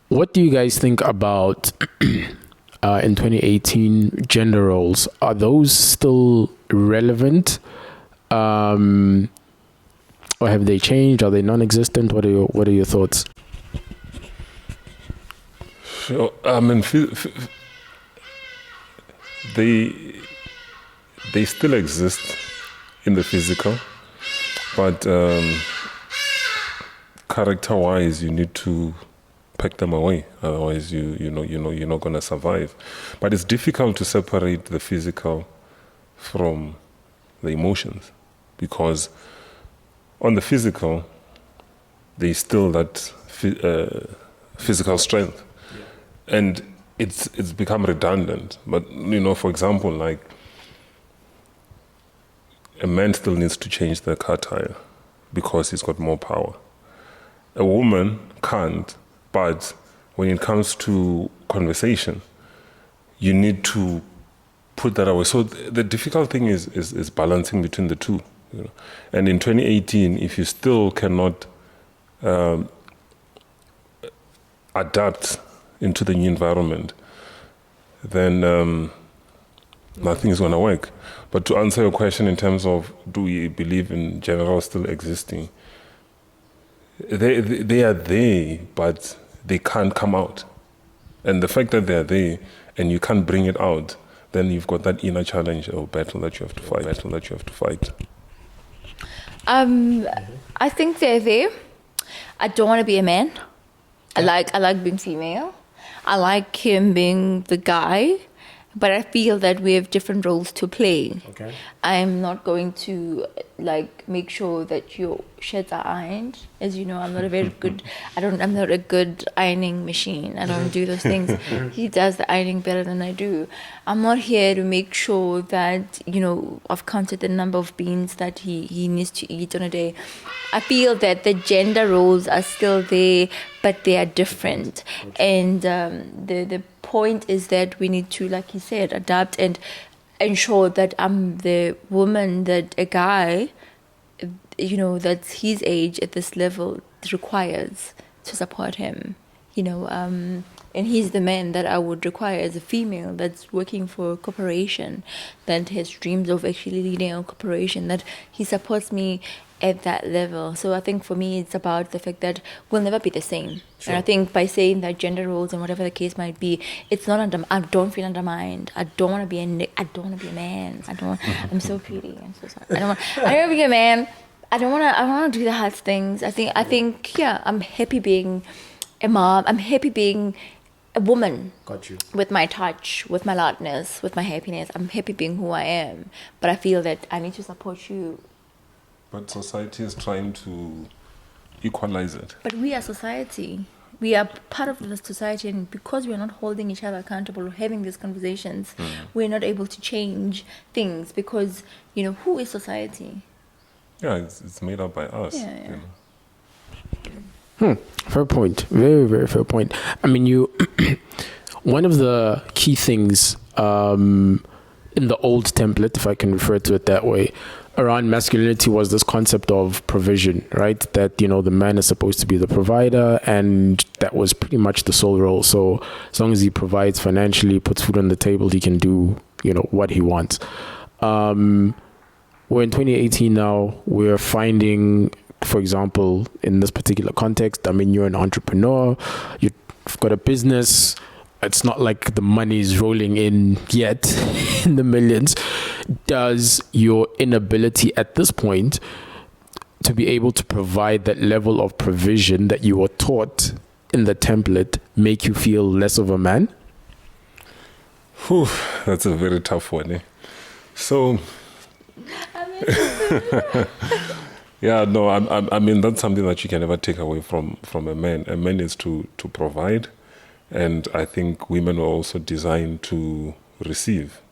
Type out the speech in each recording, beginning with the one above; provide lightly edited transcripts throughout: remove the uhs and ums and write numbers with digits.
What do you guys think about in 2018 gender roles? Are those still relevant, or have they changed? Are they non-existent? What are your thoughts? Sure. I mean, they still exist in the physical, but character-wise, you need to pack them away. Otherwise, you're not going to survive. But it's difficult to separate the physical from the emotions, because on the physical, there's still that physical strength, and it's become redundant. But for example, like a man still needs to change the car tire because he's got more power. A woman can't, but when it comes to conversation, you need to put that away. So the difficult thing is balancing between the two. And in 2018, if you still cannot adapt into the new environment, then nothing is going to work. But to answer your question in terms of do we believe in general still existing, they are there, but they can't come out. And the fact that they are there and you can't bring it out, then you've got that inner challenge or battle that you have to fight. I think they're there. I don't want to be a man. I like being female. I like him being the guy, but I feel that we have different roles to play. Okay. I'm not going to make sure that your shirts are ironed. As you know, I'm not a good ironing machine. I don't do those things. He does the ironing better than I do. I'm not here to make sure that, I've counted the number of beans that he needs to eat on a day. I feel that the gender roles are still there, but they are different. Okay. And the point is that we need to, like he said, adapt and ensure that I'm the woman that a guy, that's his age at this level requires to support him, and he's the man that I would require as a female that's working for a corporation, that has dreams of actually leading a corporation, that he supports me at that level. So I think for me, it's about the fact that we'll never be the same. Sure. And I think by saying that gender roles and whatever the case might be, it's not I don't feel undermined. I don't want to be a man. I'm so pretty. I'm so sorry. I don't want to be a man. I want to do the hard things. I think, I'm happy being a mom. I'm happy being a woman. Got you. With my touch, with my loudness, with my happiness. I'm happy being who I am. But I feel that I need to support you. But society is trying to equalize it. But we are society. We are part of the society, and because we are not holding each other accountable or having these conversations, we're not able to change things because, who is society? Yeah, it's made up by us. Yeah. Fair point. Very, very fair point. I mean, one of the key things in the old template, if I can refer to it that way, around masculinity was this concept of provision, right? That, the man is supposed to be the provider, and that was pretty much the sole role. So as long as he provides financially, puts food on the table, he can do, what he wants. We're in 2018 now. We're finding, for example, in this particular context, I mean, you're an entrepreneur, you've got a business. It's not like the money is rolling in yet in the millions. Does your inability at this point to be able to provide that level of provision that you were taught in the template make you feel less of a man? Whew, that's a very tough one. So, yeah, no, I mean, that's something that you can never take away from a man. A man is to provide. And I think women are also designed to receive,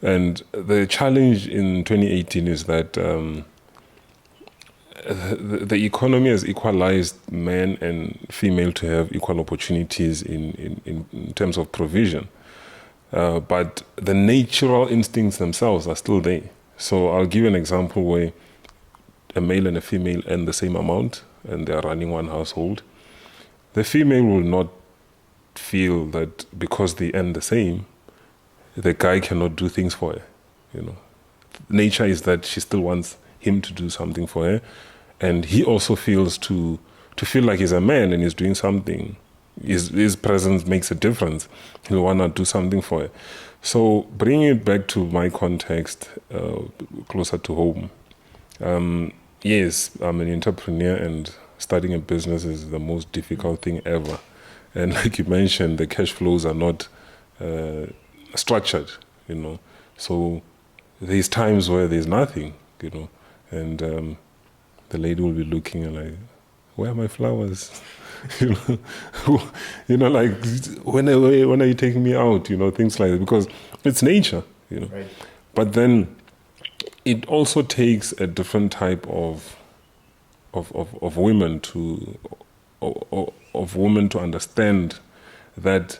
And the challenge in 2018 is that the economy has equalized men and female to have equal opportunities in terms of provision. But the natural instincts themselves are still there. So I'll give you an example where a male and a female earn the same amount and they're running one household. the female will not feel that because they earn the same, the guy cannot do things for her. Nature is that she still wants him to do something for her, and he also feels to feel like he's a man and he's doing something. His presence makes a difference. He'll want to do something for her. So bringing it back to my context, closer to home, yes, I'm an entrepreneur, and starting a business is the most difficult thing ever. And like you mentioned, the cash flows are not structured, So there's times where there's nothing, and the lady will be looking and like, where are my flowers? Like, when are you taking me out? Things like that, because it's nature, Right. But then it also takes a different type of women to understand that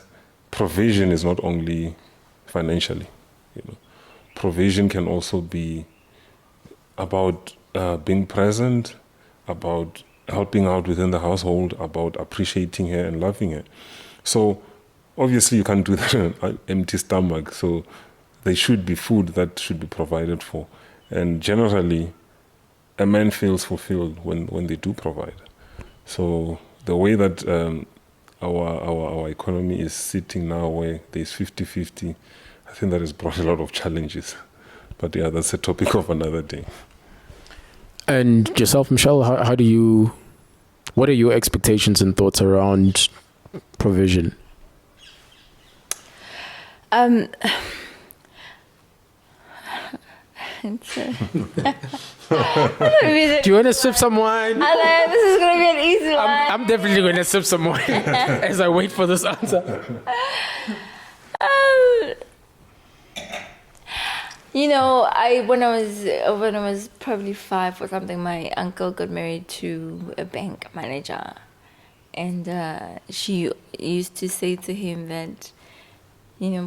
provision is not only financially. Provision can also be about being present, about helping out within the household, about appreciating her and loving her. So obviously you can't do that on an empty stomach. So there should be food that should be provided for. And generally, a man feels fulfilled when they do provide. So the way that our economy is sitting now, where there's 50-50, I think that has brought a lot of challenges. But yeah, that's a topic of another day. And yourself, Michelle, what are your expectations and thoughts around provision? Do you want to sip some wine? This is going to be an easy one. I'm definitely going to sip some wine as I wait for this answer. When I was probably 5 or something, my uncle got married to a bank manager, and she used to say to him that,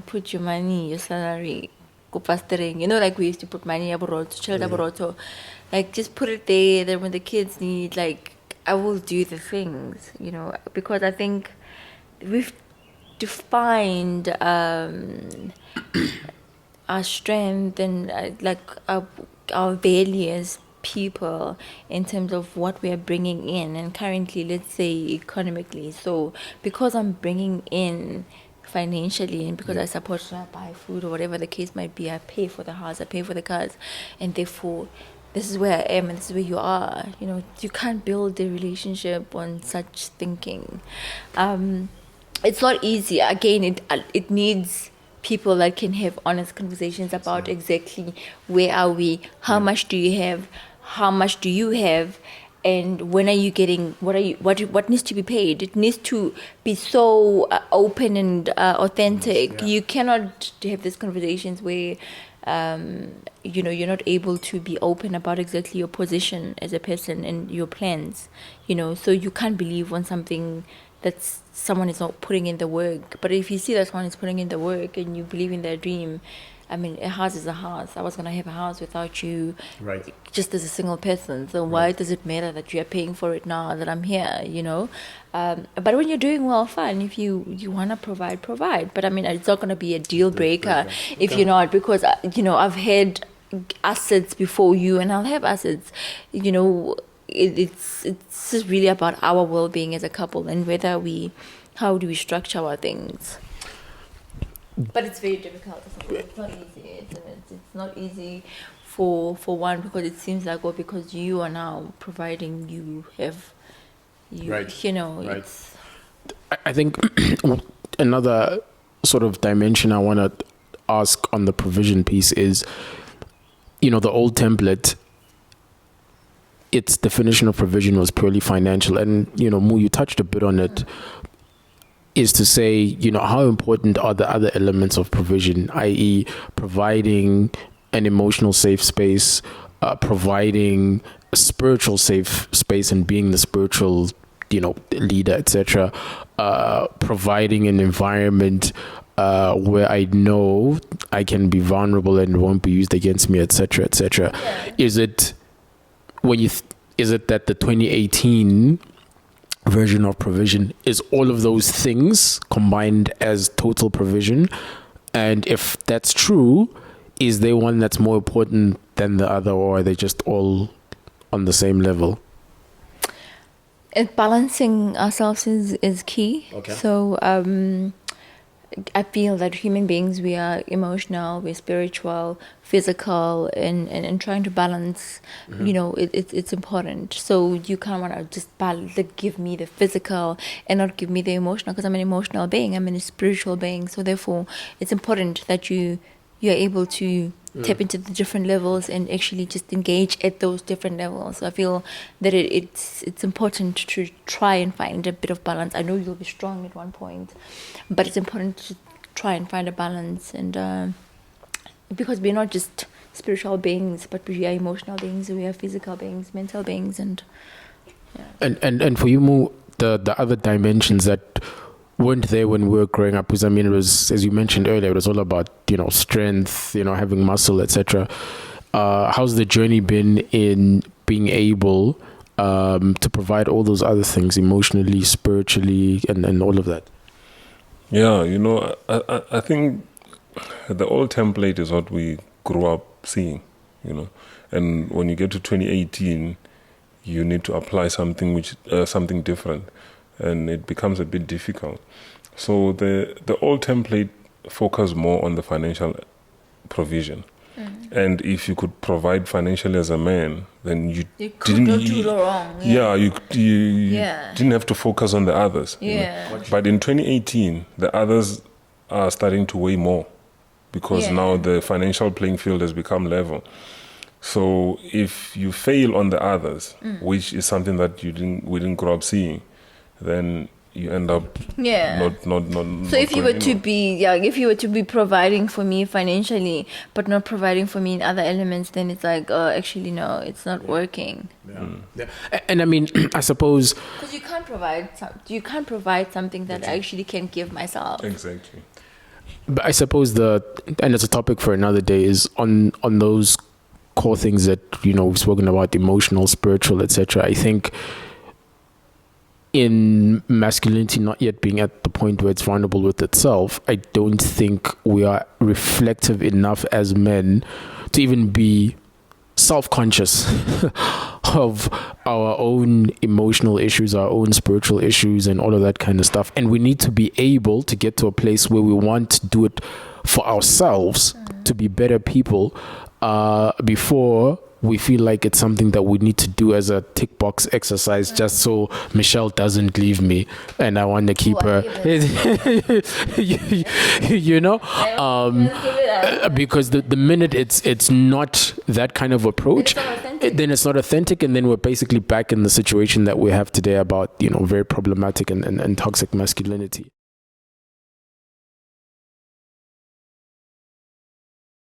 put your money, your salary, go fastering. Like we used to put money abroad, child abroad, so like just put it there. Then when the kids need, like, I will do the things, because I think we've defined our strength and our value as people in terms of what we are bringing in, and currently, let's say economically. So because I'm bringing in financially, and because I support, I buy food or whatever the case might be, I pay for the house, I pay for the cars, and therefore this is where I am and this is where you are. You can't build a relationship on such thinking. It's not easy. Again, it needs people that can have honest conversations about exactly where are we, how much do you have, how much do you have, and when are you getting, what needs to be paid. It needs to be so open and authentic. You cannot have these conversations where you're not able to be open about exactly your position as a person and your plans, so you can't believe when someone is not putting in the work. But if you see that someone is putting in the work and you believe in their dream, I mean, a house is a house. I was going to have a house without you, right, just as a single person. So why does it matter that you are paying for it now that I'm here, But when you're doing well, fine. If you want to provide. But I mean, it's not going to be a deal breaker if you're not, because, I've had assets before you and I'll have assets, It's just really about our well-being as a couple and how do we structure our things. But it's very difficult. It's not easy. It's not easy for one, because it seems like, because you are now providing, right. Right. It's... I think another sort of dimension I want to ask on the provision piece is, the old template, its definition of provision was purely financial. And, Mu, you touched a bit on it, is to say, how important are the other elements of provision, i.e. providing an emotional safe space, providing a spiritual safe space and being the spiritual, leader, etc., providing an environment where I know I can be vulnerable and it won't be used against me, etc., etc. Yeah. Is it that the 2018 version of provision? Is all of those things combined as total provision? And if that's true, is there one that's more important than the other, or are they just all on the same level? Balancing ourselves is key. Okay. So I feel that human beings, we are emotional, we're spiritual, physical, and trying to balance, it's important. So you kind of want to just balance, give me the physical and not give me the emotional, because I'm an emotional being, I'm a spiritual being. So therefore, it's important that you're able to tap into the different levels and actually just engage at those different levels. So I feel that it's important to try and find a bit of balance. I know you'll be strong at one point, but it's important to try and find a balance. And because we're not just spiritual beings, but we are emotional beings, we are physical beings, mental beings, and And for you, Mo, the other dimensions that weren't there when we were growing up, because I mean, it was, as you mentioned earlier, it was all about strength, having muscle, etc. How's the journey been in being able to provide all those other things, emotionally, spiritually, and all of that? Yeah, I think the old template is what we grew up seeing, and when you get to 2018, you need to apply something something different, and it becomes a bit difficult. So the old template focused more on the financial provision. And if you could provide financially as a man, then you couldn't do wrong. You didn't have to focus on the others. But in 2018, the others are starting to weigh more, because now the financial playing field has become level. So if you fail on the others, which is something that we didn't grow up seeing, then you end up not. So if you were to be providing for me financially, but not providing for me in other elements, then it's like, actually no, it's not working. And I mean, I suppose because you can't provide something that I actually can give myself. Exactly. But I suppose and it's a topic for another day, is on those core things that we've spoken about, emotional, spiritual, etc. I think in masculinity not yet being at the point where it's vulnerable with itself, I don't think we are reflective enough as men to even be self-conscious of our own emotional issues, our own spiritual issues, and all of that kind of stuff. And we need to be able to get to a place where we want to do it for ourselves, to be better people, before we feel like it's something that we need to do as a tick box exercise, just so Michelle doesn't leave me and I want to keep her. Because the minute it's not that kind of approach, then it's not authentic, and then we're basically back in the situation that we have today about very problematic and toxic masculinity.